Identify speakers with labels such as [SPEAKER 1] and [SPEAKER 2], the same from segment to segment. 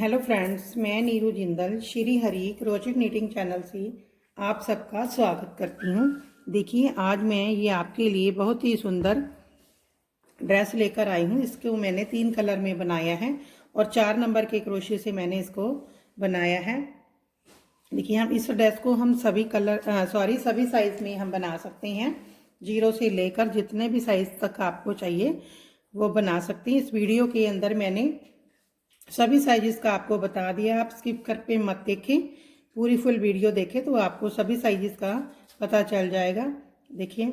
[SPEAKER 1] Hello friends, मैं Neeru Jindal Shri Hari crochet knitting channel से आप सबका स्वागत करती हूँ। देखिए, आज मैं ये आपके लिए बहुत ही सुंदर ड्रेस लेकर आई हूँ। इसको मैंने 3 कलर में बनाया है और 4 नंबर के क्रोशे से मैंने इसको बनाया है। देखिए, हम इस ड्रेस को हम सभी सभी साइज़ में हम बना सकते हैं। 0 से लेकर जितने भी साइज़ तक आपको चाहिए वो बना सकते हैं। इस वीडियो के अंदर मैंने सभी साइजेस का आपको बता दिया। आप स्किप कर पे मत देखें, पूरी फुल वीडियो देखें तो आपको सभी साइजेस का पता चल जाएगा। देखिए,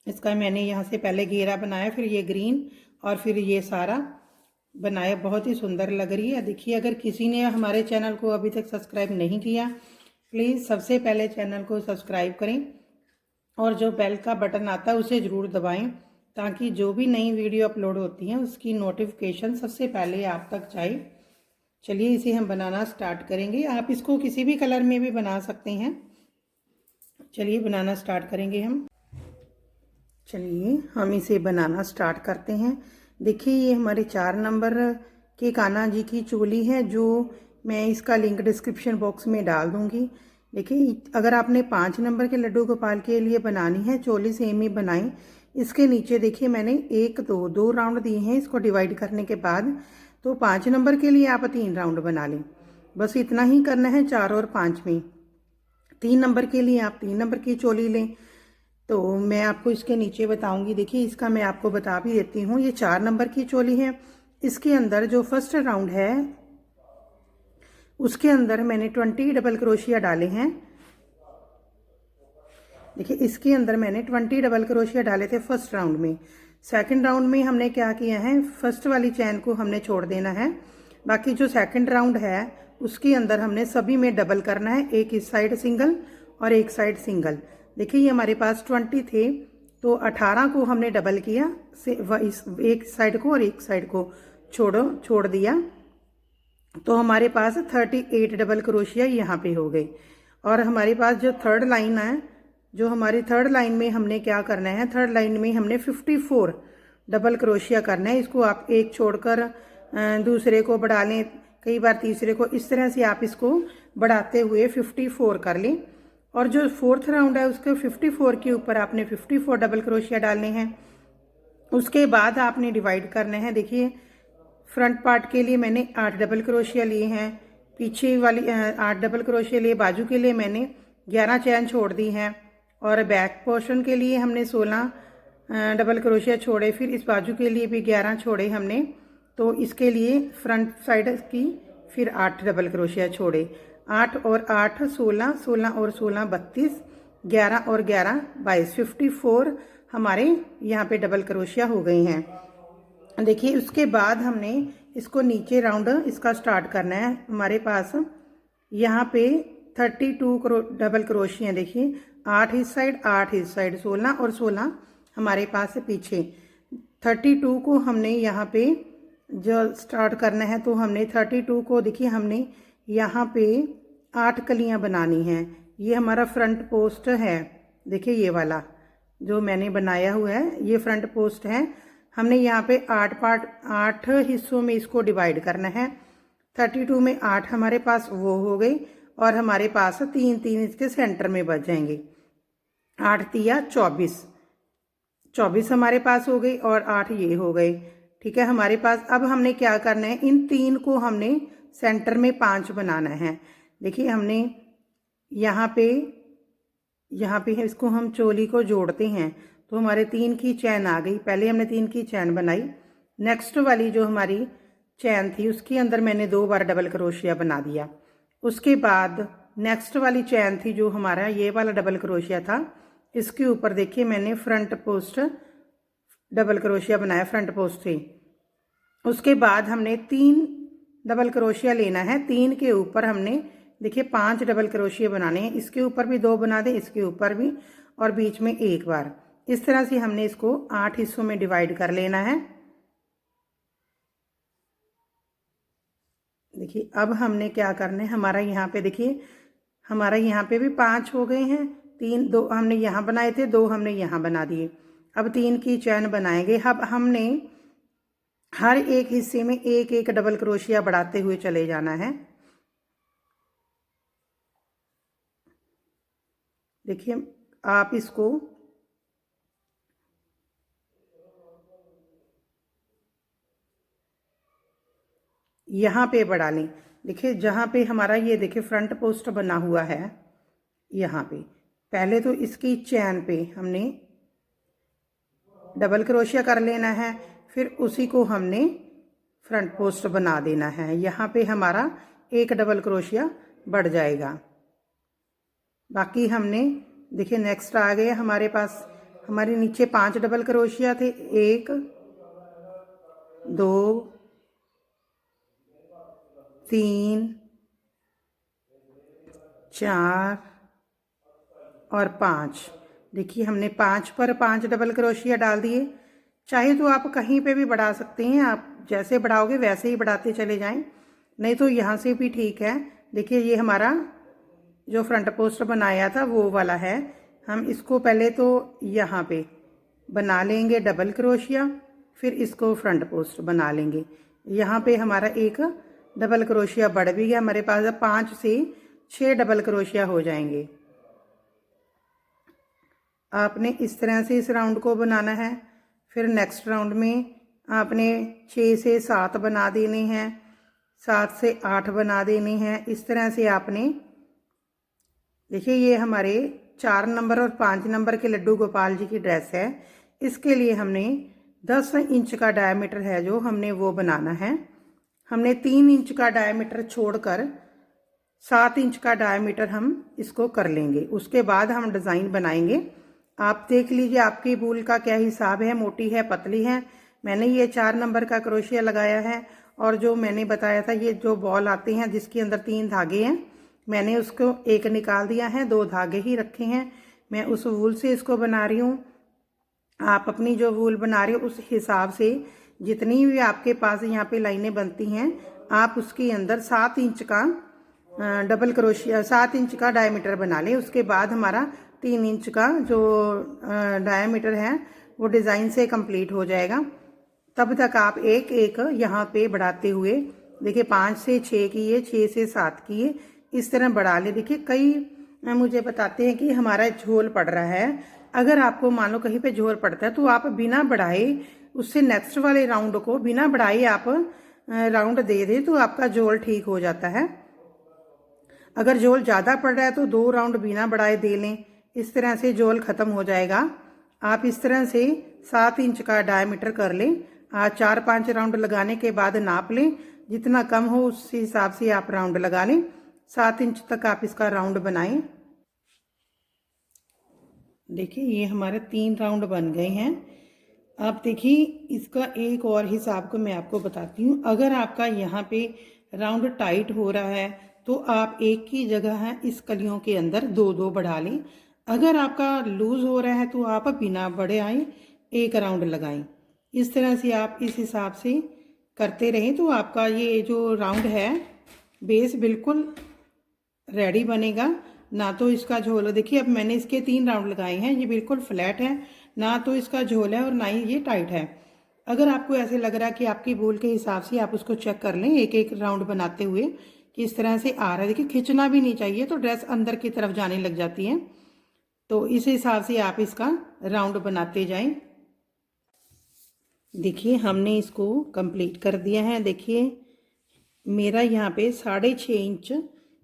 [SPEAKER 1] इसका मैंने यहाँ से पहले घेरा बनाया, फिर ये ग्रीन और फिर ये सारा बनाया। बहुत ही सुंदर लग रही है। देखिए, अगर किसी ने हमारे चैनल को अभी तक सब्सक्राइब नहीं किया, प्लीज़ सबसे पहले चैनल को सब्सक्राइब करें और जो बेल का बटन आता है उसे ज़रूर दबाएं, ताकि जो भी नई वीडियो अपलोड होती है उसकी नोटिफिकेशन सबसे पहले आप तक जाए। चलिए, इसे हम बनाना स्टार्ट करेंगे। आप इसको किसी भी कलर में भी बना सकते हैं। चलिए, बनाना स्टार्ट करेंगे हम। चलिए, हम इसे बनाना स्टार्ट करते हैं। देखिए, ये हमारे 4 नंबर के कान्हा जी की चोली है, जो मैं इसका लिंक डिस्क्रिप्शन बॉक्स में डाल दूंगी। देखिए, अगर आपने 5 नंबर के लड्डू गोपाल के लिए बनानी है, चोली सेम ही बनाएं। इसके नीचे देखिए, मैंने 1 2 2 राउंड दिए हैं। इसको डिवाइड करने के बाद तो 5 नंबर के लिए आप 3 राउंड बना लें। बस इतना ही करना है 4 और 5 में। 3 नंबर के लिए आप 3 नंबर की चोली लें। तो मैं आपको इसके नीचे बताऊंगी। देखिए, इसका मैं आपको बता भी देती हूँ। ये 4 नंबर की चोली है। इसके अंदर जो फर्स्ट राउंड है उसके अंदर मैंने 20 डबल क्रोशिया डाले हैं। देखिए, इसके अंदर मैंने 20 डबल क्रोशिया डाले थे फर्स्ट राउंड में। सेकंड राउंड में हमने क्या किया है, फर्स्ट वाली चैन को हमने छोड़ देना है। बाकी जो सेकंड राउंड है उसके अंदर हमने सभी में डबल करना है। एक इस साइड सिंगल और एक साइड सिंगल। देखिए, ये हमारे पास 20 थे तो 18 को हमने डबल किया, एक साइड को और एक साइड को छोड़ दिया। तो हमारे पास 38 डबल क्रोशिया यहाँ पे हो गए। और हमारे पास जो थर्ड लाइन है, जो हमारी थर्ड लाइन में हमने क्या करना है, थर्ड लाइन में हमने 54 डबल क्रोशिया करना है। इसको आप एक छोड़कर दूसरे को बढ़ा लें, कई बार तीसरे को, इस तरह से आप इसको बढ़ाते हुए 54 कर लें। और जो फोर्थ राउंड है उसके 54 के ऊपर आपने 54 डबल क्रोशिया डालने हैं। उसके बाद आपने डिवाइड करना है। देखिए, फ्रंट पार्ट के लिए मैंने 8 डबल क्रोशिया लिए हैं, पीछे वाली 8 डबल क्रोशिया लिए, बाजू के लिए मैंने 11 चैन छोड़ दी हैं और बैक पोर्शन के लिए हमने 16 डबल क्रोशिया छोड़े। फिर इस बाजू के लिए भी 11 छोड़े हमने। तो इसके लिए फ्रंट साइड की फिर 8 डबल क्रोशिया छोड़े। 8 और 8 16, 16 और 16 32, 11 और 11 22, 54 हमारे यहाँ पे डबल क्रोशिया हो गए हैं। देखिए, उसके बाद हमने इसको नीचे राउंड इसका स्टार्ट करना है। हमारे पास यहाँ पे 32 डबल क्रोशिया। देखिए, 8 इस साइड 8 इस साइड, 16 और 16 हमारे पास पीछे। 32 को हमने यहाँ पे जो स्टार्ट करना है, तो हमने 32 को, देखिए, हमने यहाँ पे 8 कलियाँ बनानी हैं। ये हमारा फ्रंट पोस्ट है। देखिए, ये वाला जो मैंने बनाया हुआ है ये फ्रंट पोस्ट है। हमने यहाँ पे 8 हिस्सों में इसको डिवाइड करना है। 32 में 8 हमारे पास वो हो गई और हमारे पास 3 इसके सेंटर में बच जाएंगे। 8 तिया 24 हमारे पास हो गई और 8 ये हो गए। ठीक है, हमारे पास अब हमने क्या करना है, इन 3 को हमने सेंटर में 5 बनाना है। देखिए, हमने यहाँ पे इसको हम चोली को जोड़ते हैं तो हमारे 3 की चैन आ गई। पहले हमने 3 की चैन बनाई। नेक्स्ट वाली जो हमारी चैन थी उसके अंदर मैंने 2 बार डबल क्रोशिया बना दिया। उसके बाद नेक्स्ट वाली चैन थी जो हमारा ये वाला डबल क्रोशिया था, इसके ऊपर देखिए मैंने फ्रंट पोस्ट डबल क्रोशिया बनाया फ्रंट पोस्ट से। उसके बाद हमने 3 डबल क्रोशिया लेना है। 3 के ऊपर हमने देखिए 5 डबल क्रोशिया बनाने हैं। इसके ऊपर भी 2 बना दें, इसके ऊपर भी, और बीच में एक बार। इस तरह से हमने इसको 8 हिस्सों में डिवाइड कर लेना है। देखिए, अब हमने क्या करना है, हमारा यहाँ पे देखिए, हमारा यहाँ पे भी 5 हो गए हैं। 2 हमने यहाँ बनाए थे, 2 हमने यहाँ बना दिए। अब 3 की चैन बनाएंगे। अब हमने हर एक हिस्से में एक एक डबल क्रोशिया बढ़ाते हुए चले जाना है। देखिए आप इसको यहाँ पे बढ़ा लें। देखिए जहाँ पे हमारा ये देखिए फ्रंट पोस्ट बना हुआ है, यहाँ पे पहले तो इसकी चैन पे हमने डबल क्रोशिया कर लेना है, फिर उसी को हमने फ्रंट पोस्ट बना देना है। यहाँ पे हमारा एक डबल क्रोशिया बढ़ जाएगा। बाकी हमने देखिए नेक्स्ट आ गया हमारे पास, हमारे नीचे 5 डबल क्रोशिया थे, 1 2 3 4 और 5। देखिए हमने 5 पर 5 डबल क्रोशिया डाल दिए। चाहे तो आप कहीं पे भी बढ़ा सकते हैं, आप जैसे बढ़ाओगे वैसे ही बढ़ाते चले जाएं, नहीं तो यहाँ से भी ठीक है। देखिए ये हमारा जो फ्रंट पोस्ट बनाया था वो वाला है। हम इसको पहले तो यहाँ पे बना लेंगे डबल क्रोशिया, फिर इसको फ्रंट पोस्ट बना लेंगे। यहाँ पे हमारा एक डबल क्रोशिया बढ़ भी गया, हमारे पास 5 से 6 डबल क्रोशिया हो जाएंगे। आपने इस तरह से इस राउंड को बनाना है। फिर नेक्स्ट राउंड में आपने 6 से 7 बना देने हैं, 7 से 8 बना देने हैं। इस तरह से आपने देखिए ये हमारे 4 नंबर और 5 नंबर के लड्डू गोपाल जी की ड्रेस है। इसके लिए हमने 10 इंच का डायमीटर है जो हमने वो बनाना है। हमने 3 इंच का डायमीटर छोड़कर 7 इंच का डायमीटर हम इसको कर लेंगे। उसके बाद हम डिज़ाइन बनाएंगे। आप देख लीजिए आपकी बूल का क्या हिसाब है, मोटी है पतली है। मैंने ये 4 नंबर का क्रोशिया लगाया है, और जो मैंने बताया था ये जो बॉल आते हैं जिसके अंदर 3 धागे हैं, मैंने उसको एक निकाल दिया है, 2 धागे ही रखे हैं। मैं उस वूल से इसको बना रही हूँ। आप अपनी जो वूल बना रहे हो उस हिसाब से जितनी भी आपके पास यहाँ पे लाइनें बनती हैं, आप उसके अंदर 7 इंच का डबल क्रोशिया 7 इंच का डायमीटर बना लें। उसके बाद हमारा 3 इंच का जो डायमीटर है वो डिज़ाइन से कंप्लीट हो जाएगा। तब तक आप एक एक यहाँ पे बढ़ाते हुए देखिए 5 से 6 किए, 6 से 7 किए, इस तरह बढ़ा ले। देखिए कई मुझे बताते हैं कि हमारा झोल पड़ रहा है। अगर आपको मान लो कहीं पे झोल पड़ता है तो आप बिना बढ़ाए उससे नेक्स्ट वाले राउंड को बिना बढ़ाए आप राउंड दे दें तो आपका झोल ठीक हो जाता है। अगर झोल ज़्यादा पड़ रहा है तो 2 राउंड बिना बढ़ाए दे लें, इस तरह से झोल ख़त्म हो जाएगा। आप इस तरह से 7 इंच का डायमीटर कर लें। 4-5 राउंड लगाने के बाद नाप लें, जितना कम हो उस हिसाब से आप राउंड लगा लें। 7 इंच तक आप इसका राउंड बनाएं। देखिए ये हमारे 3 राउंड बन गए हैं। आप देखिए इसका एक और हिसाब को मैं आपको बताती हूँ। अगर आपका यहाँ पे राउंड टाइट हो रहा है तो आप एक की जगह है इस कलियों के अंदर 2-2 बढ़ा लें। अगर आपका लूज हो रहा है तो आप बिना बढ़ाएं एक राउंड लगाएं। इस तरह से आप इस हिसाब से करते रहें तो आपका ये जो राउंड है बेस बिल्कुल रेडी बनेगा। ना तो इसका झोल, देखिए अब मैंने इसके 3 राउंड लगाए हैं, ये बिल्कुल फ्लैट है, ना तो इसका झोल है और ना ही ये टाइट है। अगर आपको ऐसे लग रहा है कि आपकी बूल के हिसाब से आप उसको चेक कर लें एक एक राउंड बनाते हुए कि इस तरह से आ रहा है। देखिए खिंचना भी नहीं चाहिए तो ड्रेस अंदर की तरफ जाने लग जाती है। तो इस हिसाब से आप इसका राउंड बनाते जाएं। देखिए हमने इसको कंप्लीट कर दिया है। देखिए मेरा यहाँ पे 6.5 इंच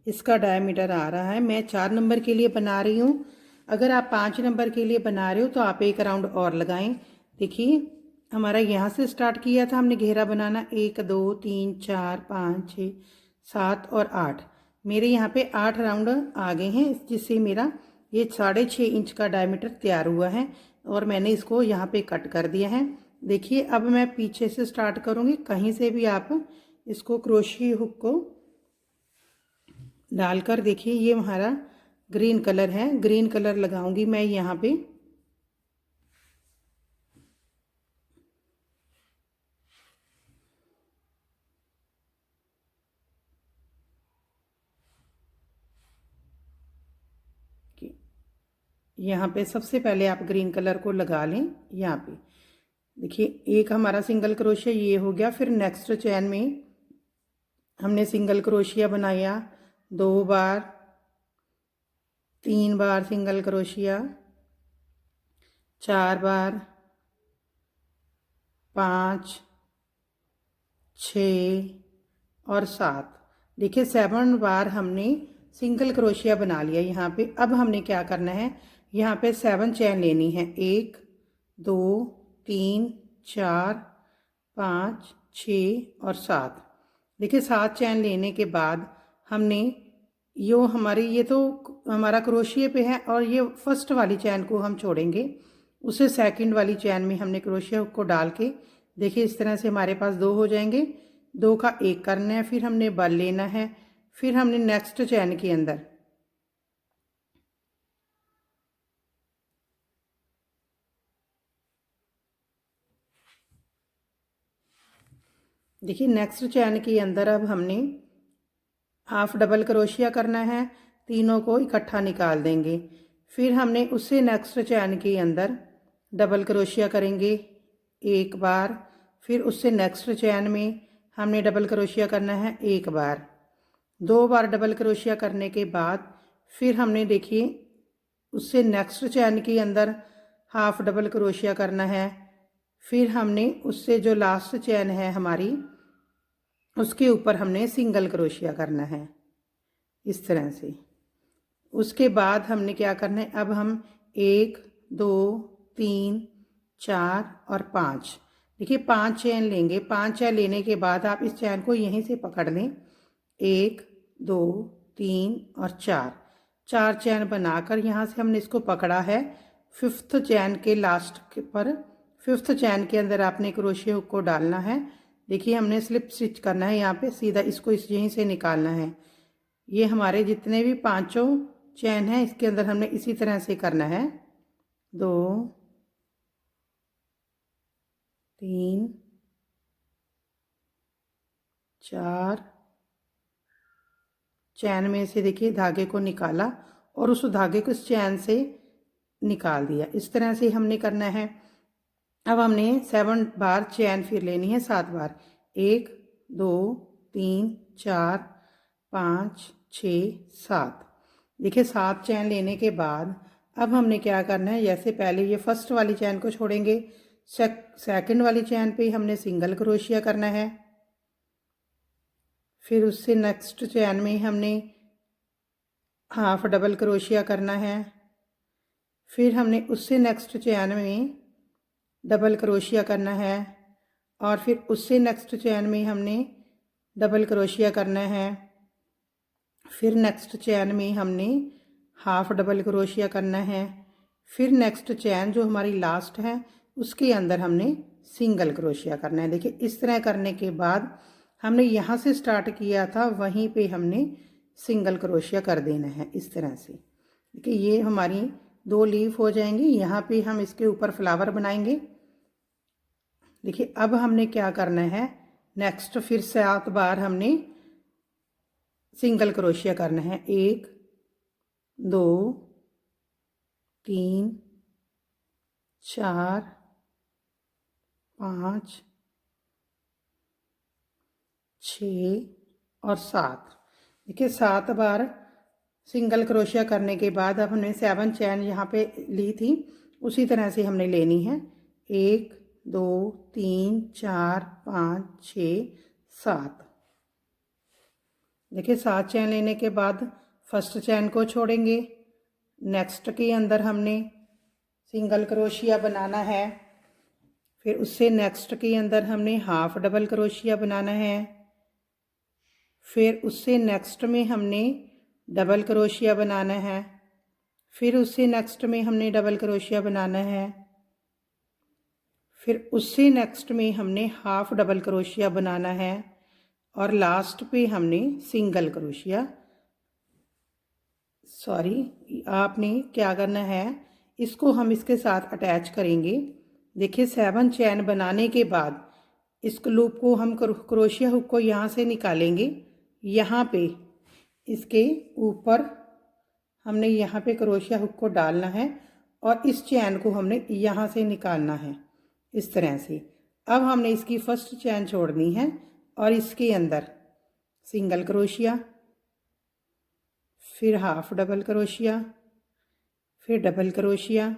[SPEAKER 1] इसका डायमीटर आ रहा है। मैं 4 नंबर के लिए बना रही हूँ। अगर आप 5 नंबर के लिए बना रहे हो तो आप एक राउंड और लगाएं। देखिए हमारा यहाँ से स्टार्ट किया था हमने घेरा बनाना, 1 2 3 4 5 6 7 और 8। मेरे यहाँ पे 8 राउंड आ गए हैं, जिससे मेरा ये 6.5 इंच का डायमीटर तैयार हुआ है और मैंने इसको यहाँ पे कट कर दिया है। देखिए अब मैं पीछे से स्टार्ट करूँगी। कहीं से भी आप इसको क्रोशिया हुक को डालकर देखिए ये हमारा ग्रीन कलर है, ग्रीन कलर लगाऊंगी मैं यहाँ पे। यहाँ पे सबसे पहले आप ग्रीन कलर को लगा लें यहाँ पे। देखिए एक हमारा सिंगल क्रोशिया ये हो गया। फिर नेक्स्ट चैन में हमने सिंगल क्रोशिया बनाया 2 बार, 3 बार सिंगल क्रोशिया, 4 बार, 5, 6 और 7। देखिए 7 बार हमने सिंगल क्रोशिया बना लिया यहाँ पे। अब हमने क्या करना है, यहाँ पे 7 चैन लेनी है। 1 2 3 4 5 6 और 7। देखिए 7 चैन लेने के बाद हमने ये तो हमारा क्रोशिया पे है और ये फर्स्ट वाली चैन को हम छोड़ेंगे। उसे सेकंड वाली चैन में हमने क्रोशिया हुक को डाल के, देखिए इस तरह से हमारे पास 2 हो जाएंगे। 2 का 1 करना है, फिर हमने बल लेना है, फिर हमने नेक्स्ट चैन के अंदर देखिए नेक्स्ट चैन के अंदर अब हमने हाफ डबल क्रोशिया करना है, तीनों को इकट्ठा निकाल देंगे। फिर हमने उससे नेक्स्ट चैन के अंदर डबल क्रोशिया करेंगे 1 बार, फिर उससे नेक्स्ट चैन में हमने डबल क्रोशिया करना है 1 बार। 2 बार डबल क्रोशिया करने के बाद फिर हमने देखिए उससे नेक्स्ट चैन के अंदर हाफ डबल क्रोशिया करना है। फिर हमने उससे जो लास्ट चैन है हमारी, उसके ऊपर हमने सिंगल क्रोशिया करना है इस तरह से। उसके बाद हमने क्या करना है, अब हम 1 2 3 4 और 5, देखिए 5 चैन लेंगे। 5 चैन लेने के बाद आप इस चैन को यहीं से पकड़ लें। 1 2 3 और 4 चैन बनाकर यहाँ से हमने इसको पकड़ा है। 5th चैन के लास्ट पर 5th चैन के अंदर आपने क्रोशिया हुक को डालना है। देखिए हमने स्लिप स्टिच करना है यहाँ पे, सीधा इसको यहीं से निकालना है। ये हमारे जितने भी 5 चैन हैं इसके अंदर हमने इसी तरह से करना है। 2 3 4 चैन में से देखिए धागे को निकाला और उस धागे को इस चैन से निकाल दिया। इस तरह से हमने करना है। अब हमने 7 बार चैन फिर लेनी है 7 बार। 1 2 3 4 5 6 7। देखिए 7 चैन लेने के बाद अब हमने क्या करना है, जैसे पहले ये फर्स्ट वाली चैन को छोड़ेंगे, सेकंड वाली चैन पे हमने सिंगल क्रोशिया करना है। फिर उससे नेक्स्ट चैन में हमने हाफ डबल क्रोशिया करना है। फिर हमने उससे नेक्स्ट चैन में डबल क्रोशिया करना है और फिर उससे नेक्स्ट चैन में हमने डबल क्रोशिया करना है। फिर नेक्स्ट चैन में हमने हाफ डबल क्रोशिया करना है। फिर नेक्स्ट चैन जो हमारी लास्ट है उसके अंदर हमने सिंगल क्रोशिया करना है। देखिए इस तरह करने के बाद हमने यहाँ से स्टार्ट किया था वहीं पे हमने सिंगल क्रोशिया कर देना है इस तरह से। देखिए ये हमारी 2 लीफ हो जाएंगी। यहाँ पे हम इसके ऊपर फ्लावर बनाएंगे। देखिए अब हमने क्या करना है, नेक्स्ट फिर 7 बार हमने सिंगल क्रोशिया करना है। 1 2 3 4 5 6 और 7। देखिए 7 बार सिंगल क्रोशिया करने के बाद अब हमने 7 चैन यहाँ पे ली थी, उसी तरह से हमने लेनी है। 1 2 3 4 5 6 7। देखिए 7 चैन लेने के बाद फर्स्ट चैन को छोड़ेंगे। नेक्स्ट के अंदर हमने सिंगल क्रोशिया बनाना है। फिर उससे नेक्स्ट के अंदर हमने हाफ डबल क्रोशिया बनाना है। फिर उससे नेक्स्ट में हमने डबल क्रोशिया बनाना है। फिर उससे नेक्स्ट में हमने डबल क्रोशिया बनाना है। फिर उससे नेक्स्ट में हमने हाफ डबल क्रोशिया बनाना है और लास्ट पे हमने सिंगल क्रोशिया, आपने क्या करना है, इसको हम इसके साथ अटैच करेंगे। देखिए 7 चैन बनाने के बाद इस लूप को हम क्रोशिया हुक को यहाँ से निकालेंगे। यहाँ पे इसके ऊपर हमने यहाँ पे क्रोशिया हुक को डालना है और इस चैन को हमने यहाँ से निकालना है इस तरह से। अब हमने इसकी फर्स्ट चैन छोड़नी है और इसके अंदर सिंगल क्रोशिया, फिर हाफ डबल क्रोशिया, फिर डबल क्रोशिया,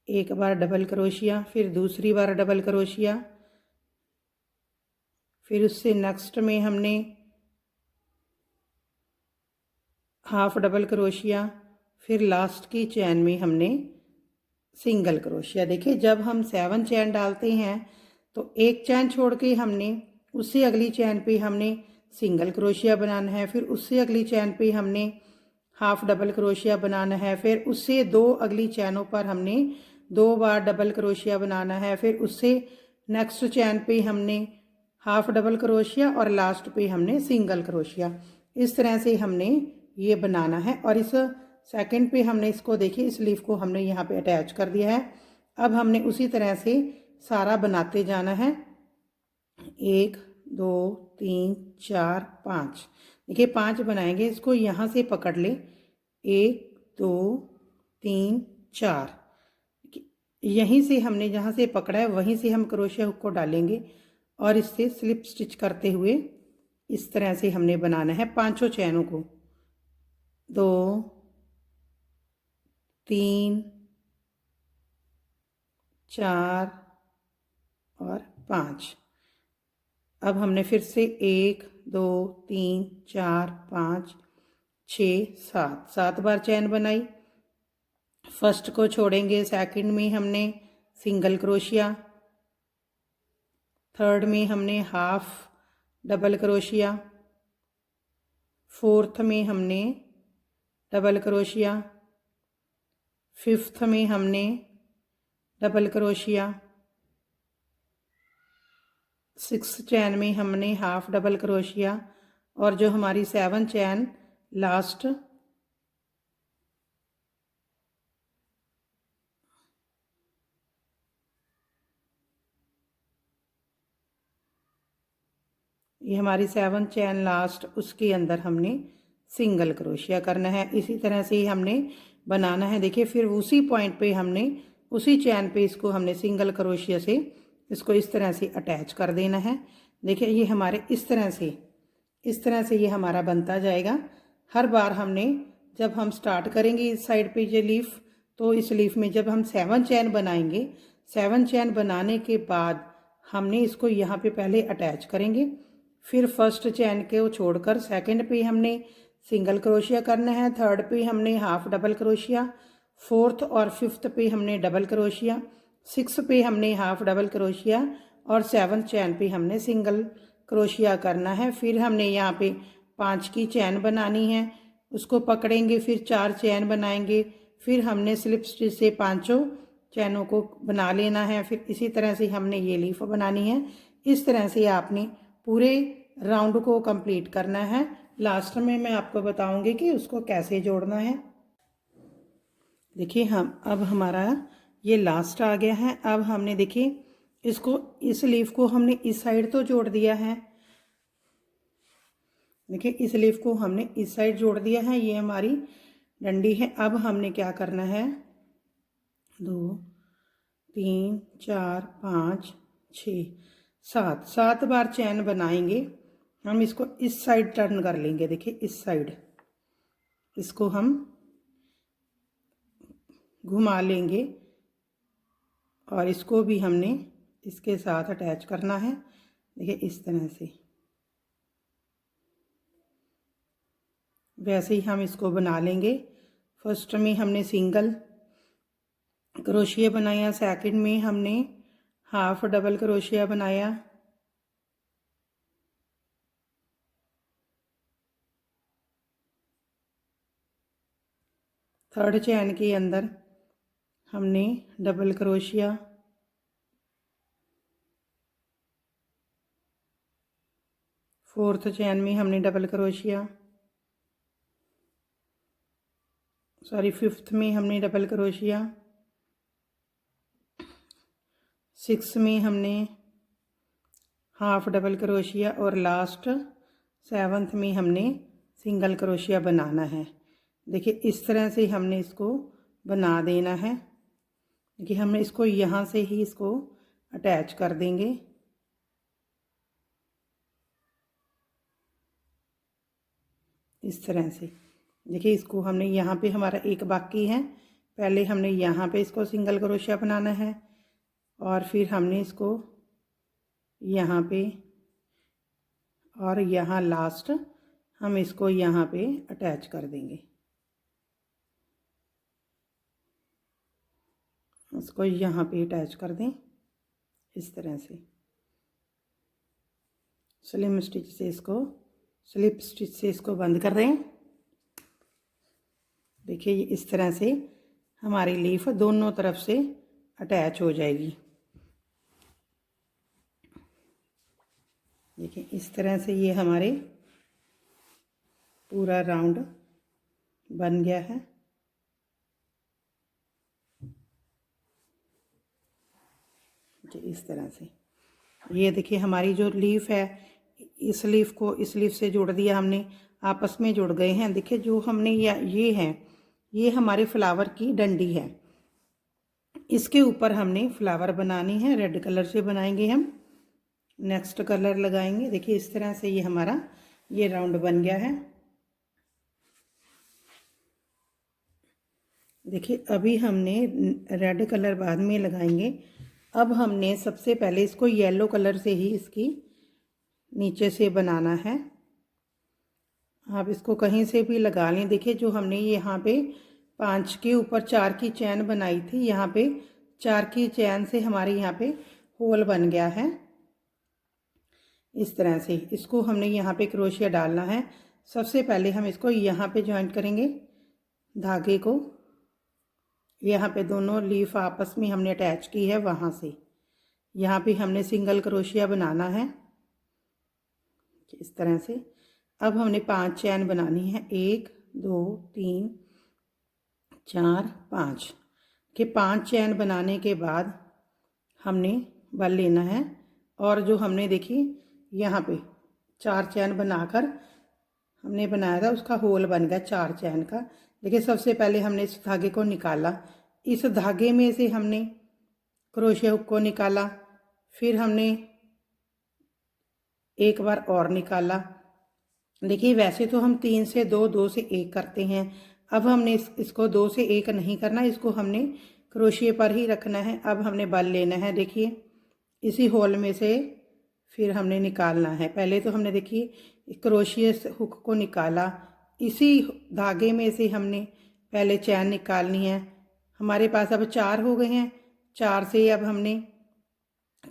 [SPEAKER 1] एक बार डबल क्रोशिया, फिर दूसरी बार डबल क्रोशिया, फिर उससे नेक्स्ट में हमने हाफ डबल क्रोशिया, फिर लास्ट की चैन में हमने सिंगल क्रोशिया। देखिए जब हम 7 चैन डालते हैं तो एक चैन छोड़ के हमने उससे अगली चैन पे हमने सिंगल क्रोशिया बनाना है, फिर उससे अगली चैन पे हमने हाफ डबल क्रोशिया बनाना है, फिर उससे 2 अगली चैनों पर हमने 2 बार डबल क्रोशिया बनाना है, फिर उससे नेक्स्ट चैन पे हमने हाफ डबल क्रोशिया और लास्ट पे हमने सिंगल क्रोशिया। इस तरह से हमने ये बनाना है। और इस सेकंड पे हमने इसको देखिए इस लीफ को हमने यहाँ पे अटैच कर दिया है। अब हमने उसी तरह से सारा बनाते जाना है। 1 2 3 4 5, देखिए 5 बनाएंगे। इसको यहाँ से पकड़ ले, 1 2 3 4, यहीं से हमने जहाँ से पकड़ा है वहीं से हम क्रोशिया हुक को डालेंगे और इससे स्लिप स्टिच करते हुए इस तरह से हमने बनाना है 5 चैनों को। 2 3 4 और 5। अब हमने फिर से 1 2 3 4 5 6 7 बार चैन बनाई। फर्स्ट को छोड़ेंगे, सेकंड में हमने सिंगल क्रोशिया, थर्ड में हमने हाफ डबल क्रोशिया, फोर्थ में हमने डबल क्रोशिया, फिफ्थ में हमने डबल क्रोशिया, 6 चैन में हमने हाफ डबल क्रोशिया और जो हमारी 7 चैन लास्ट ये हमारी 7 चैन लास्ट, उसके अंदर हमने सिंगल क्रोशिया करना है। इसी तरह से ही हमने बनाना है। देखिए फिर उसी पॉइंट पे हमने उसी चैन पे इसको हमने सिंगल क्रोशिया से इसको इस तरह से अटैच कर देना है। देखिए ये हमारे इस तरह से ये हमारा बनता जाएगा। हर बार हमने जब हम स्टार्ट करेंगे इस साइड पे ये लीफ, तो इस लीफ में जब हम 7 चैन बनाएंगे, 7 चैन बनाने के बाद हमने इसको यहाँ पे पहले अटैच करेंगे। फिर फर्स्ट चैन को छोड़कर सेकंड पे हमने सिंगल क्रोशिया करना है, थर्ड पे हमने हाफ डबल क्रोशिया, फोर्थ और फिफ्थ पे हमने डबल क्रोशिया, 6 पे हमने हाफ डबल क्रोशिया और 7 चैन पे हमने सिंगल क्रोशिया करना है। फिर हमने यहाँ पे 5 की चैन बनानी है, उसको पकड़ेंगे, फिर 4 चैन बनाएंगे, फिर हमने स्लिप स्टिच से 5 चैनों को बना लेना है। फिर इसी तरह से हमने ये लीफ बनानी है। इस तरह से आपने पूरे राउंड को कंप्लीट करना है। लास्ट में मैं आपको बताऊंगी कि उसको कैसे जोड़ना है। देखिए हम अब हमारा ये लास्ट आ गया है। अब हमने देखिए इसको इस लीफ को हमने इस साइड तो जोड़ दिया है। देखिए इस लीफ को हमने इस साइड जोड़ दिया है, ये हमारी डंडी है। अब हमने क्या करना है, 2 3 4 5 6 7 बार चैन बनाएंगे। हम इसको इस साइड टर्न कर लेंगे। देखिए इस साइड इसको हम घुमा लेंगे और इसको भी हमने इसके साथ अटैच करना है। देखिए इस तरह से, वैसे ही हम इसको बना लेंगे। फर्स्ट में हमने सिंगल क्रोशिया बनाया, सेकंड में हमने हाफ डबल क्रोशिया बनाया, थर्ड चैन के अंदर हमने डबल क्रोशिया, फोर्थ चैन में हमने डबल क्रोशिया, फिफ्थ में हमने डबल क्रोशिया, 6 में हमने हाफ डबल क्रोशिया और लास्ट 7th में हमने सिंगल क्रोशिया बनाना है। देखिए इस तरह से हमने इसको बना देना है। देखिए हम इसको यहाँ से ही इसको अटैच कर देंगे। इस तरह से देखिए इसको हमने यहाँ पे हमारा एक बाकी है। पहले हमने यहाँ पे इसको सिंगल क्रोशिया बनाना है और फिर हमने इसको यहाँ पे और यहाँ लास्ट हम इसको यहाँ पे अटैच कर देंगे। इसको यहाँ पे अटैच कर दें इस तरह से। स्लिप स्टिच से इसको बंद कर दें। देखिए ये इस तरह से हमारी लीफ दोनों तरफ से अटैच हो जाएगी। देखिए इस तरह से ये हमारे पूरा राउंड बन गया है। इस तरह से ये देखिए हमारी जो लीफ है, इस लीफ को इस लीफ से जोड़ दिया हमने, आपस में जुड़ गए हैं। देखिए जो हमने ये है, ये हमारे फ्लावर की डंडी है। इसके ऊपर हमने फ्लावर बनानी है। रेड कलर से बनाएंगे हम, नेक्स्ट कलर लगाएंगे। देखिए इस तरह से ये हमारा ये राउंड बन गया है। देखिए अभी हमने रेड कलर बाद में लगाएंगे। अब हमने सबसे पहले इसको येलो कलर से ही इसकी नीचे से बनाना है। आप इसको कहीं से भी लगा लें। देखिए जो हमने यहाँ पे 5 के ऊपर 4 की चैन बनाई थी, यहाँ पे 4 की चैन से हमारे यहाँ पे होल बन गया है। इस तरह से इसको हमने यहाँ पे क्रोशिया डालना है। सबसे पहले हम इसको यहाँ पे ज्वाइंट करेंगे धागे को। यहाँ पे दोनों लीफ आपस में हमने अटैच की है, वहाँ से यहाँ पे हमने सिंगल क्रोशिया बनाना है इस तरह से। अब हमने 5 चैन बनानी है, 1 2 3 4 5 के 5 चैन बनाने के बाद हमने बल लेना है। और जो हमने देखिए यहाँ पे 4 चैन बनाकर हमने बनाया था, उसका होल बन गया 4 चैन का। देखिए सबसे पहले हमने इस धागे को निकाला, इस धागे में से हमने क्रोशिया हुक को निकाला, फिर हमने एक बार और निकाला। देखिए वैसे तो हम 3 से 2 2 से 1 करते हैं। अब हमने इसको 2 से 1 नहीं करना, इसको हमने क्रोशिये पर ही रखना है। अब हमने बल लेना है। देखिए इसी होल में से फिर हमने निकालना है। पहले तो हमने देखिए क्रोशिये हुक को निकाला, इसी धागे में से हमने पहले चैन निकालनी है। हमारे पास अब 4 हो गए हैं। 4 से अब हमने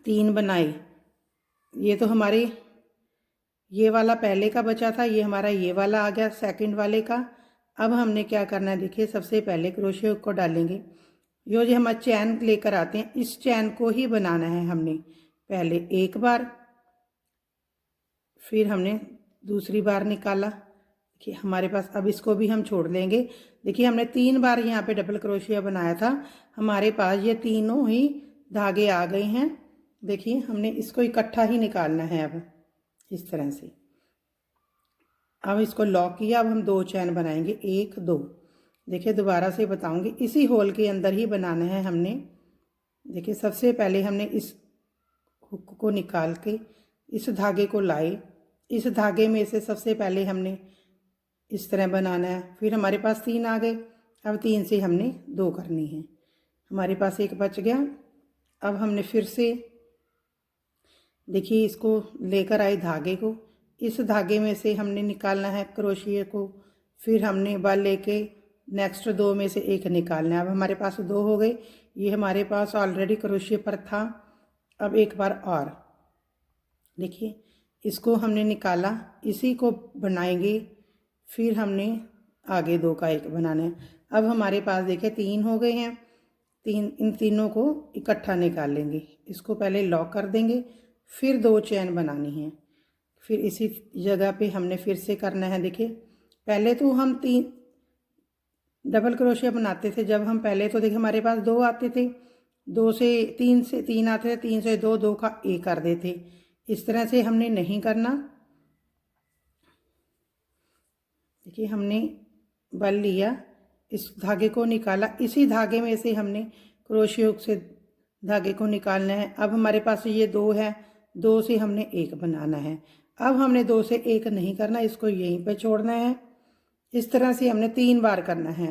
[SPEAKER 1] 3 बनाए। ये तो हमारे ये वाला पहले का बचा था, ये हमारा ये वाला आ गया सेकंड वाले का। अब हमने क्या करना है, देखिए सबसे पहले क्रोशिया हुक को डालेंगे। जो हम चैन लेकर आते हैं, इस चैन को ही बनाना है हमने। पहले एक बार, फिर हमने दूसरी बार निकाला। देखिए हमारे पास अब इसको भी हम छोड़ देंगे। देखिए हमने 3 बार यहाँ पे डबल क्रोशिया बनाया था, हमारे पास ये तीनों ही धागे आ गए हैं। देखिए हमने इसको इकट्ठा ही निकालना है अब इस तरह से। अब इसको लॉक किया, अब हम 2 चैन बनाएंगे, 1 2। देखिए दोबारा से बताऊंगी, इसी होल के अंदर ही बनाना है हमने। देखिए सबसे पहले हमने इस हुक को निकाल के इस धागे को लाए, इस धागे में से सबसे पहले हमने इस तरह बनाना है। फिर हमारे पास 3 आ गए। अब 3 से हमने 2 करनी है, हमारे पास 1 बच गया। अब हमने फिर से देखिए इसको लेकर आए धागे को, इस धागे में से हमने निकालना है क्रोशिये को। फिर हमने बल लेके नेक्स्ट 2 में से 1 निकालना है। अब हमारे पास 2 हो गए, ये हमारे पास ऑलरेडी क्रोशिये पर था। अब एक बार और देखिए इसको हमने निकाला, इसी को बनाएंगे। फिर हमने आगे 2 का 1 बनाना है। अब हमारे पास देखिए 3 हो गए हैं। इन तीनों को इकट्ठा निकाल लेंगे। इसको पहले लॉक कर देंगे, फिर 2 चैन बनानी है। फिर इसी जगह पे हमने फिर से करना है। देखिए पहले तो हम 3 डबल क्रोशिया बनाते थे जब हम पहले, तो देखिए हमारे पास 2 आते थे, 2 से 3 आते थे, 3 से 2 2 का 1 कर देते। इस तरह से हमने नहीं करना। देखिए हमने बल लिया, इस धागे को निकाला, इसी धागे में से हमने क्रोशिया हुक से धागे को निकालना है। अब हमारे पास ये 2 है, 2 से हमने 1 बनाना है। अब हमने 2 से 1 नहीं करना, इसको यहीं पे छोड़ना है। इस तरह से हमने 3 बार करना है।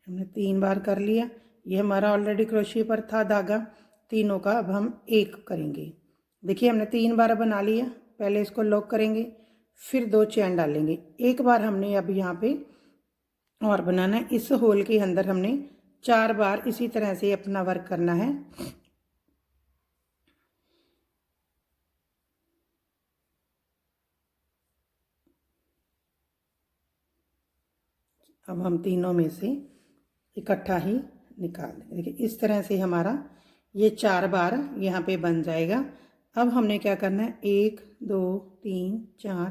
[SPEAKER 1] हमने 3 बार कर लिया। ये हमारा ऑलरेडी क्रोशिया पर था धागा तीनों का। अब हम 1 करेंगे। देखिए हमने 3 बार बना लिया। पहले इसको लॉक करेंगे, फिर 2 चैन डालेंगे। एक बार हमने अब यहाँ पे और बनाना है। इस होल के अंदर हमने 4 बार इसी तरह से अपना वर्क करना है। अब हम तीनों में से इकट्ठा ही निकाल देंगे। देखिए इस तरह से हमारा ये 4 बार यहाँ पे बन जाएगा। अब हमने क्या करना है, 1 2 3 4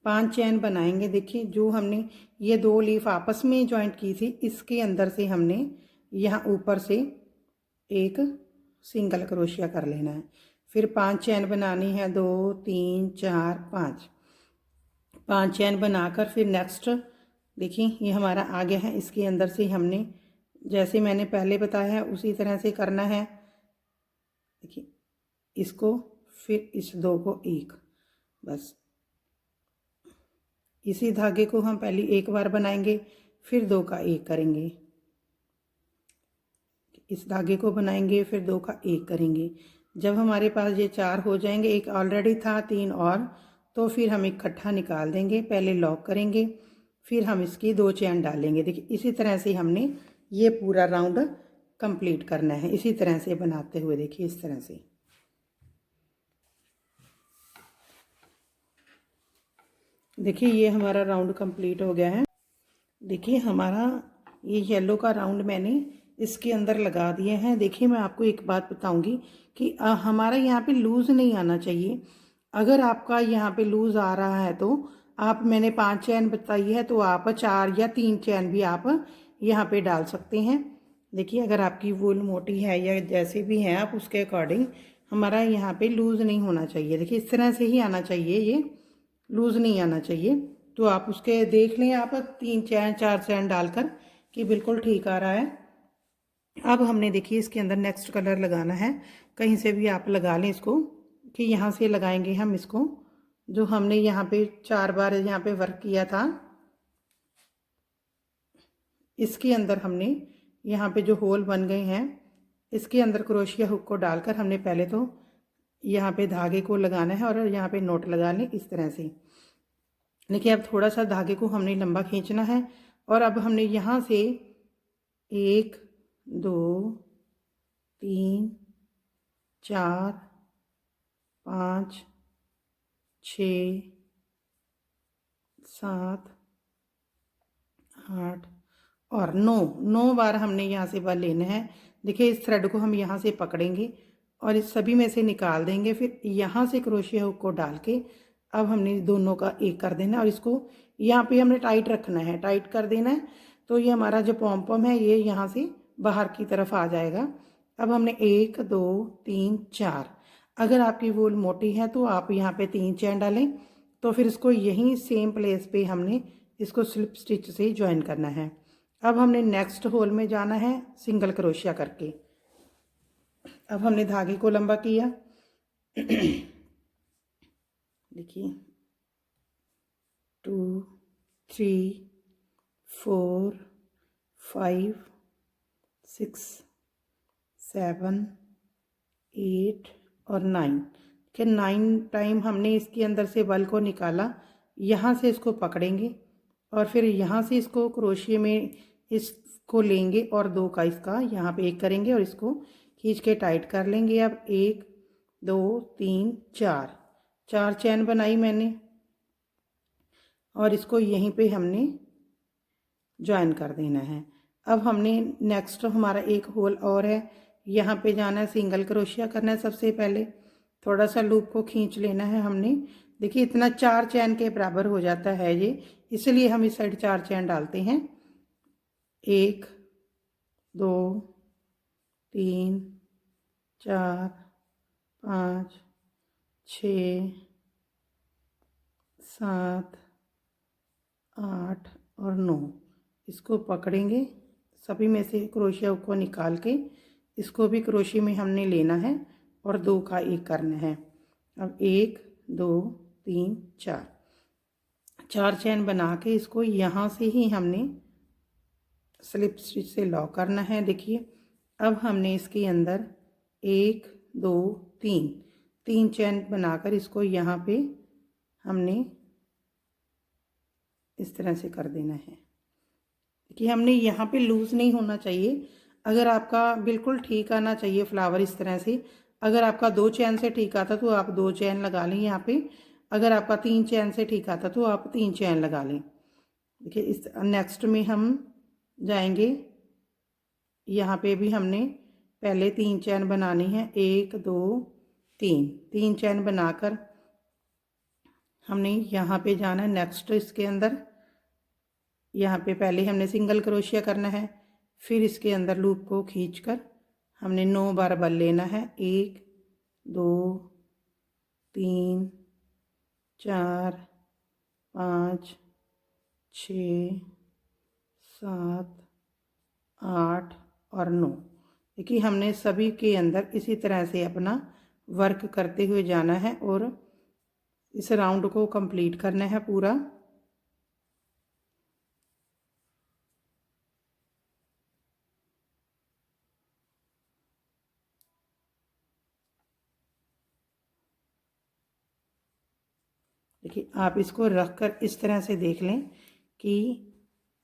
[SPEAKER 1] 5 चैन बनाएंगे। देखिए जो हमने ये 2 लीफ आपस में जॉइंट की थी, इसके अंदर से हमने यहाँ ऊपर से एक सिंगल क्रोशिया कर लेना है। फिर 5 चैन बनानी है, 2 3 4 5 चैन बनाकर फिर नेक्स्ट देखिए ये हमारा आगे है, इसके अंदर से हमने जैसे मैंने पहले बताया है उसी तरह से करना है। देखिए इसको फिर इस 2 को 1, बस इसी धागे को हम पहले 1 बार बनाएंगे, फिर 2 का 1 करेंगे। इस धागे को बनाएंगे, फिर 2 का 1 करेंगे। जब हमारे पास ये 4 हो जाएंगे, एक ऑलरेडी था 3 और, तो फिर हम इकट्ठा निकाल देंगे। पहले लॉक करेंगे, फिर हम इसकी 2 चैन डालेंगे। देखिए इसी तरह से हमने ये पूरा राउंड कंप्लीट करना है, इसी तरह से बनाते हुए। देखिए इस तरह से देखिए ये हमारा राउंड कंप्लीट हो गया है। देखिए हमारा ये येलो का राउंड मैंने इसके अंदर लगा दिए हैं। देखिए मैं आपको एक बात बताऊंगी कि हमारा यहाँ पे लूज़ नहीं आना चाहिए। अगर आपका यहाँ पे लूज़ आ रहा है तो आप, मैंने 5 चैन बताई है, तो आप 4 या 3 चैन भी आप यहाँ पे डाल सकते हैं। देखिए अगर आपकी वूल मोटी है या जैसे भी है आप उसके अकॉर्डिंग, हमारा यहाँ पे लूज़ नहीं होना चाहिए। देखिए इस तरह से ही आना चाहिए, ये लूज़ नहीं आना चाहिए। तो आप उसके देख लें, आप 3 चैन 4 चैन डालकर कि बिल्कुल ठीक आ रहा है। अब हमने देखिए इसके अंदर नेक्स्ट कलर लगाना है। कहीं से भी आप लगा लें इसको, कि यहाँ से लगाएंगे हम इसको। जो हमने यहाँ पे 4 बार यहाँ पे वर्क किया था, इसके अंदर हमने यहाँ पे जो होल बन गए हैं, इसके अंदर क्रोशिया हुक को डालकर हमने पहले तो यहाँ पे धागे को लगाना है और यहाँ पे नोट लगा लें इस तरह से। देखिए अब थोड़ा सा धागे को हमने लंबा खींचना है और अब हमने यहाँ से 1 2 3 4 5 6 7 8 और 9 बार हमने यहाँ से बल लेना है। देखिए इस थ्रेड को हम यहाँ से पकड़ेंगे और इस सभी में से निकाल देंगे। फिर यहाँ से क्रोशिया हुक को डाल के अब हमने दोनों का 1 कर देना और इसको यहाँ पे हमने टाइट रखना है, टाइट कर देना है। तो ये हमारा जो पॉम है ये यहाँ से बाहर की तरफ आ जाएगा। अब हमने 1 2 3 4, अगर आपकी वूल मोटी है तो आप यहाँ पे 3 चैन डालें। तो फिर इसको यहीं सेम प्लेस पे हमने इसको स्लिप स्टिच से ज्वाइन करना है। अब हमने नेक्स्ट होल में जाना है सिंगल क्रोशिया करके। अब हमने धागे को लंबा किया। देखिए 2 3 4 5 6 7 8 और 9 के 9 टाइम हमने इसके अंदर से बल को निकाला। यहाँ से इसको पकड़ेंगे और फिर यहाँ से इसको क्रोशिया में इसको लेंगे और 2 का इसका यहाँ पे 1 करेंगे और इसको खींच के टाइट कर लेंगे। अब 1 2 3 4 चैन बनाई मैंने और इसको यहीं पे हमने ज्वाइन कर देना है। अब हमने नेक्स्ट हमारा एक होल और है, यहाँ पे जाना है, सिंगल क्रोशिया करना है। सबसे पहले थोड़ा सा लूप को खींच लेना है हमने। देखिए इतना 4 चैन के बराबर हो जाता है ये, इसलिए हम इस साइड 4 चैन डालते हैं। 1 2 3 4 5 6 7 8 और 9। इसको पकड़ेंगे, सभी में से क्रोशिया को निकाल के इसको भी क्रोशिया में हमने लेना है और 2 का 1 करना है। अब 1 2 3 4 चैन बना के इसको यहाँ से ही हमने स्लिप स्टिच से लॉक करना है। देखिए अब हमने इसके अंदर 1 2 3 चैन बनाकर इसको यहाँ पे हमने इस तरह से कर देना है कि हमने यहाँ पे लूज़ नहीं होना चाहिए। अगर आपका बिल्कुल ठीक आना चाहिए फ्लावर इस तरह से, अगर आपका 2 चैन से ठीक आता तो आप 2 चैन लगा लें यहाँ पे, अगर आपका 3 चैन से ठीक आता तो आप 3 चैन लगा लें। देखिए इस नेक्स्ट में हम जाएंगे, यहाँ पे भी हमने पहले 3 चैन बनानी है, 1 2 3 चैन बनाकर हमने यहाँ पे जाना है। नेक्स्ट इसके अंदर यहाँ पे पहले हमने सिंगल क्रोशिया करना है, फिर इसके अंदर लूप को खींचकर हमने 9 बार बल लेना है। 1 2 3 4 5 6 7 8 और 9। देखिए हमने सभी के अंदर इसी तरह से अपना वर्क करते हुए जाना है और इस राउंड को कंप्लीट करना है पूरा। देखिए आप इसको रख कर इस तरह से देख लें कि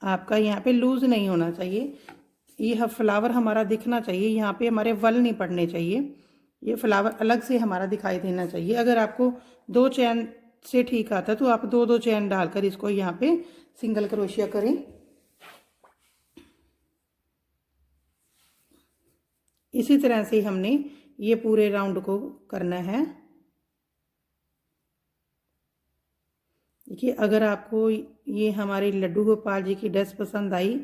[SPEAKER 1] आपका यहाँ पे लूज़ नहीं होना चाहिए। ये फ्लावर हमारा दिखना चाहिए, यहाँ पे हमारे वल नहीं पड़ने चाहिए, ये फ्लावर अलग से हमारा दिखाई देना चाहिए। अगर आपको 2 चैन से ठीक आता तो आप 2 चैन डालकर इसको यहाँ पे सिंगल क्रोशिया करें। इसी तरह से हमने ये पूरे राउंड को करना है। देखिए अगर आपको ये हमारे लड्डू गोपाल जी की ड्रेस पसंद आई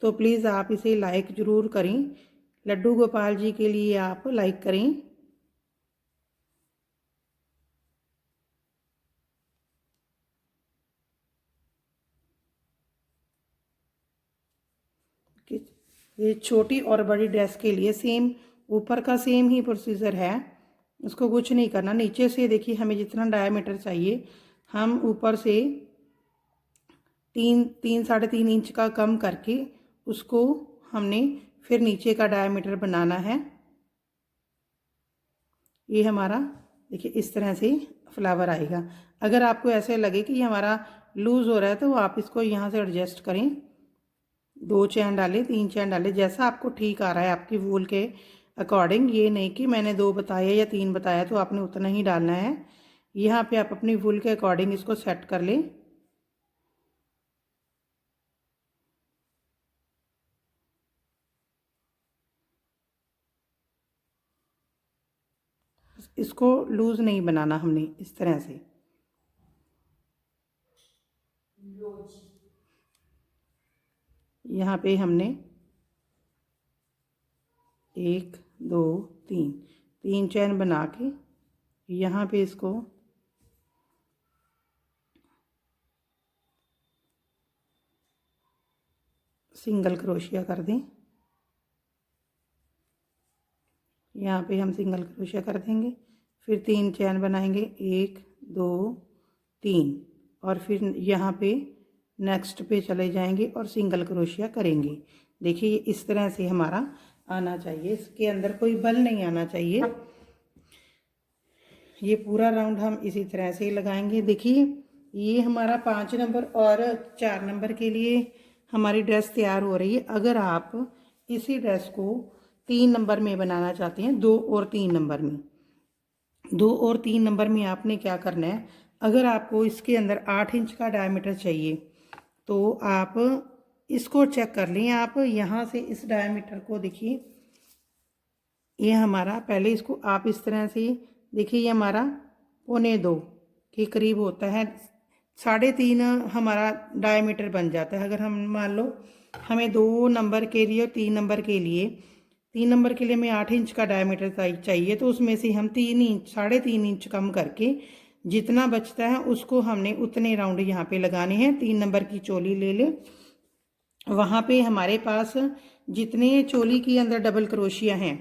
[SPEAKER 1] तो प्लीज़ आप इसे लाइक ज़रूर करें। लड्डू गोपाल जी के लिए आप लाइक करें। ये छोटी और बड़ी ड्रेस के लिए सेम ऊपर का सेम ही प्रोसीजर है, उसको कुछ नहीं करना। नीचे से देखिए हमें जितना डायमीटर चाहिए हम ऊपर से 3-3.5 इंच का कम करके उसको हमने फिर नीचे का डायमीटर बनाना है। ये हमारा देखिए इस तरह से फ्लावर आएगा। अगर आपको ऐसे लगे कि हमारा लूज़ हो रहा है तो आप इसको यहाँ से एडजस्ट करें, 2 चैन डालें 3 चैन डालें, जैसा आपको ठीक आ रहा है आपकी वूल के अकॉर्डिंग। ये नहीं कि मैंने 2 बताया या 3 बताया तो आपने उतना ही डालना है। यहाँ पे आप अपनी वूल के अकॉर्डिंग इसको सेट कर लें। इसको लूज़ नहीं बनाना हमने इस तरह से। यहाँ पे हमने 1 2 3 चैन बना के यहाँ पे इसको सिंगल क्रोशिया कर दें। यहाँ पे हम सिंगल क्रोशिया कर देंगे, फिर 3 चैन बनाएंगे, 1 2 3 और फिर यहाँ पे नेक्स्ट पे चले जाएंगे और सिंगल क्रोशिया करेंगे। देखिए इस तरह से हमारा आना चाहिए, इसके अंदर कोई बल नहीं आना चाहिए। ये पूरा राउंड हम इसी तरह से ही लगाएंगे। देखिए ये हमारा 5 नंबर और 4 नंबर के लिए हमारी ड्रेस तैयार हो रही है। अगर आप इसी ड्रेस को 3 नंबर में बनाना चाहते हैं, 2 और 3 नंबर में, 2 और 3 नंबर में आपने क्या करना है, अगर आपको इसके अंदर 8 इंच का डायमीटर चाहिए तो आप इसको चेक कर लें। आप यहाँ से इस डायमीटर को देखिए, ये हमारा पहले इसको आप इस तरह से देखिए, ये हमारा 1.25 के करीब होता है, 3.5 हमारा डायमीटर बन जाता है। अगर हम मान लो हमें 2 नंबर के लिए और 3 नंबर के लिए 3 नंबर के लिए हमें 8 इंच का डायमीटर चाहिए, तो उसमें से हम 3 इंच 3.5 इंच कम करके जितना बचता है उसको हमने उतने राउंड यहाँ पे लगाने हैं। 3 नंबर की चोली ले लें, वहाँ पे हमारे पास जितने चोली के अंदर डबल क्रोशिया हैं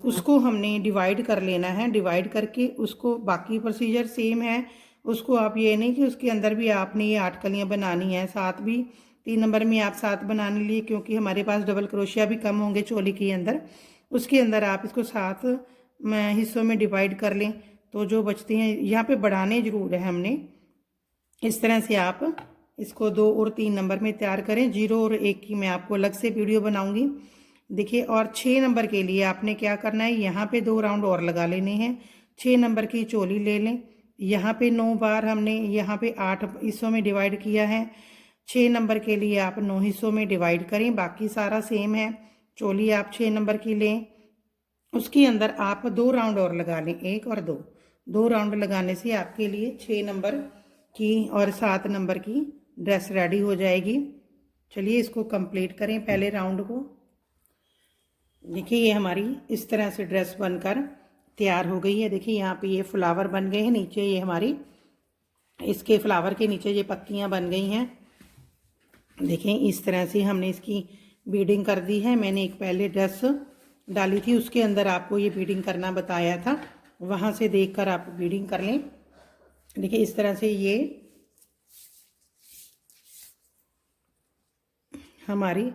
[SPEAKER 1] उसको हमने डिवाइड कर लेना है। डिवाइड करके उसको, बाकी प्रोसीजर सेम है, उसको आप ये नहीं कि उसके अंदर भी आपने ये 8 कलियाँ बनानी है, साथ भी 3 नंबर में आप 7 बनाने लिए, क्योंकि हमारे पास डबल क्रोशिया भी कम होंगे चोली के अंदर। उसके अंदर आप इसको 7 हिस्सों में डिवाइड कर लें, तो जो बचते हैं यहाँ पे बढ़ाने ज़रूर है हमने। इस तरह से आप इसको 2 और 3 नंबर में तैयार करें। 0 और 1 की मैं आपको अलग से वीडियो बनाऊंगी, देखिए। और 6 नंबर के लिए आपने क्या करना है, यहाँ पे 2 राउंड और लगा लेने हैं। 6 नंबर की चोली ले लें, यहाँ पे 9 बार हमने यहाँ पे 8 हिस्सों में डिवाइड किया है। 6 नंबर के लिए आप 9 हिस्सों में डिवाइड करें, बाकी सारा सेम है। चोली आप 6 नंबर की लें, उसके अंदर आप 2 राउंड और लगा लें, 1 और 2 राउंड लगाने से आपके लिए 6 नंबर की और 7 नंबर की ड्रेस रेडी हो जाएगी। चलिए इसको कंप्लीट करें पहले राउंड को। देखिए ये हमारी इस तरह से ड्रेस बनकर तैयार हो गई है। देखिए यहाँ पे ये फ्लावर बन गए हैं, नीचे ये हमारी इसके फ्लावर के नीचे ये पत्तियाँ बन गई हैं। देखें इस तरह से हमने इसकी बीडिंग कर दी है। मैंने एक पहले ड्रेस डाली थी, उसके अंदर आपको ये बीडिंग करना बताया था, वहाँ से देखकर आप बीडिंग कर लें। देखिए इस तरह से ये हमारी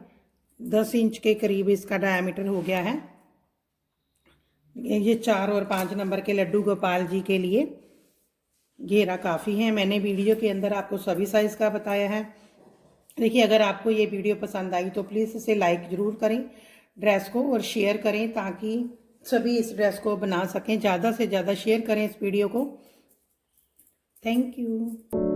[SPEAKER 1] 10 इंच के करीब इसका डायमीटर हो गया है। ये 4 और 5 नंबर के लड्डू गोपाल जी के लिए घेरा काफ़ी है। मैंने वीडियो के अंदर आपको सभी साइज़ का बताया है। देखिए अगर आपको ये वीडियो पसंद आई तो प्लीज़ इसे लाइक ज़रूर करें ड्रेस को, और शेयर करें ताकि सभी इस ड्रेस को बना सकें। ज़्यादा से ज़्यादा शेयर करें इस वीडियो को। Thank you.